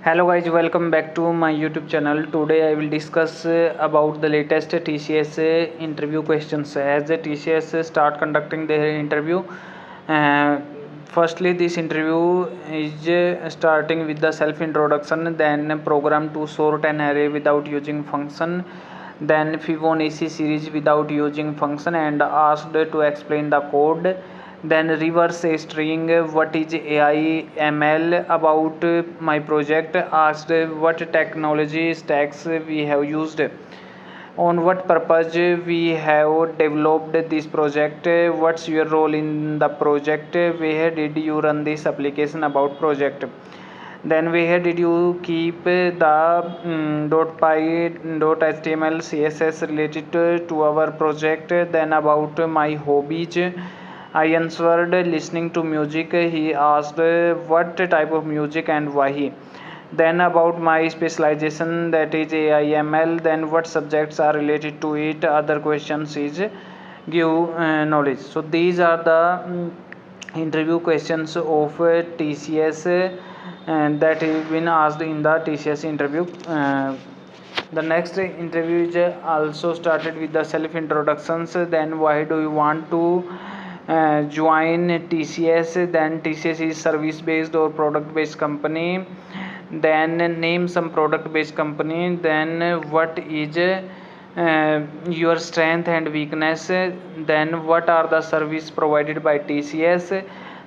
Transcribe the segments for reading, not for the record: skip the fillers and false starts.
Hello guys, welcome back to my YouTube channel. Today I will discuss about the latest TCS interview questions. As the TCS start conducting their interview, uh, firstly this interview is starting with the self introduction, then program to sort an array without using function, then Fibonacci series without using function, and asked to explain the code. Then reverse a string, what is AI ML, about my project, asked what technology stacks we have used, on what purpose we have developed this project, what's your role in the project, where did you run this application, about project. Then where did you keep the .py, .html, css related to our project. Then about my hobbies, I answered listening to music. He asked what type of music and why. Then about my specialization, that is AIML. Then what subjects are related to it. Other questions is give knowledge. So these are the interview questions of TCS and that have been asked in the TCS interview. The next interview is also started with the self introductions. Then why do you want to join TCS? Then TCS is service based or product based company. Then name some product based company. Then what is your strength and weakness. Then what are the service provided by TCS.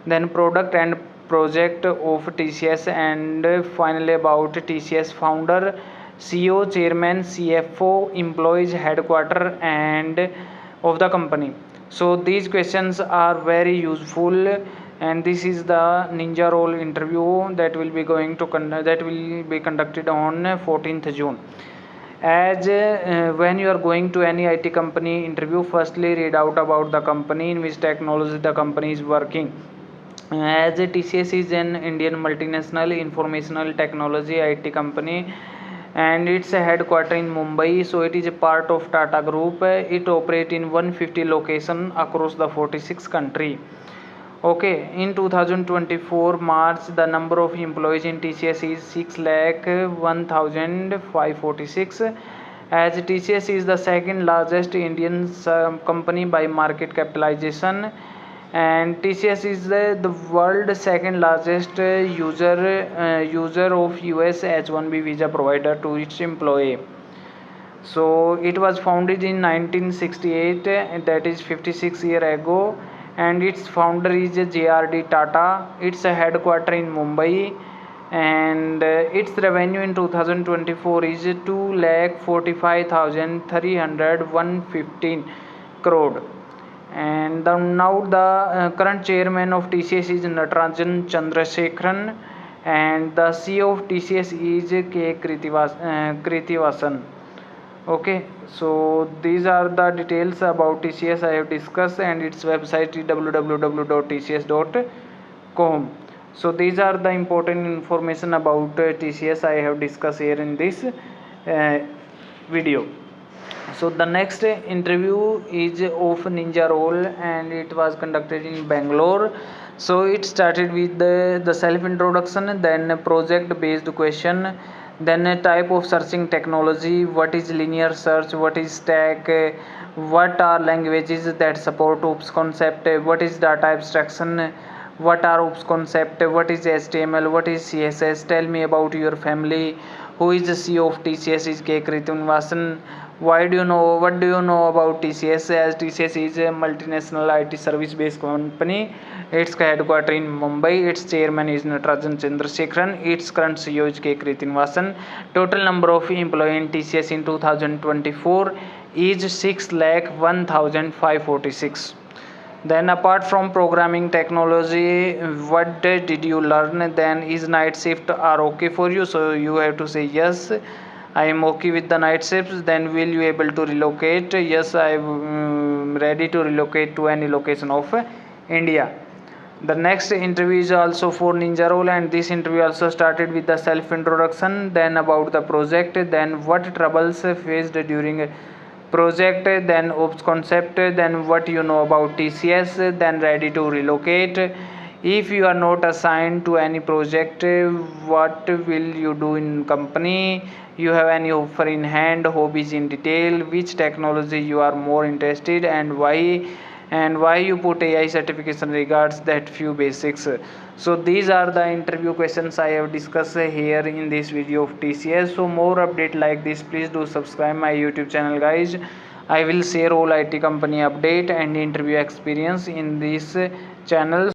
Then product and project of TCS, and finally about TCS founder, CEO, chairman, CFO, employees, headquarter and of the company. So these questions are very useful, and this is the ninja role interview that will be conducted on 14th June. As when you are going to any IT company interview, firstly read out about the company, in which technology the company is working. As TCS is an Indian multinational informational technology IT company, and its headquarters in Mumbai, so it is a part of Tata Group. It operates in 150 locations across the 46 country. Okay, in 2024 March, the number of employees in TCS is 6,01,546. As TCS is the second largest Indian company by market capitalization, and TCS is the world second largest user of US H1B visa provider to its employee. So it was founded in 1968, that is 56 years ago, and its founder is JRD Tata. Its headquarters in Mumbai, and its revenue in 2024 is 2,45,315 crore. And now the current chairman of TCS is Natarajan Chandrasekharan, and the CEO of TCS is K. Kritivasan. Okay, so these are the details about TCS I have discussed, and its website is www.tcs.com. So these are the important information about TCS I have discussed here in this video. So the next interview is of ninja role, and it was conducted in Bangalore. So it started with the self introduction, then project based question, then a type of searching technology, what is linear search, what is stack, what are languages that support OOPS concept, what is data abstraction, what are OOPS concept, what is HTML, what is CSS, tell me about your family, who is the CEO of TCS is K. Kritunivasan. What do you know about TCS? As TCS is a multinational IT service based company. Its headquarters in Mumbai. Its chairman is Natarajan Chandrasekharan. Its current CEO is K. Kritunivasan. Total number of employees in TCS in 2024 is 6,01,546. Then apart from programming technology, what did you learn? Then is night shift are okay for you? So you have to say yes, I am okay with the night shifts. Then will you able to relocate? Yes, I am ready to relocate to any location of India. The next interview is also for ninja role, and this interview also started with the self introduction, then about the project, then what troubles faced during project, then OOPS concept, then what you know about TCS, then ready to relocate, If you are not assigned to any project, what will you do in company? You have any offer in hand, hobbies in detail, which technology you are more interested, and why you put AI certification regards that few basics. So these are the interview questions I have discussed here in this video of TCS. So more update like this, please do subscribe my YouTube channel, guys. I will share all IT company update and interview experience in this channel.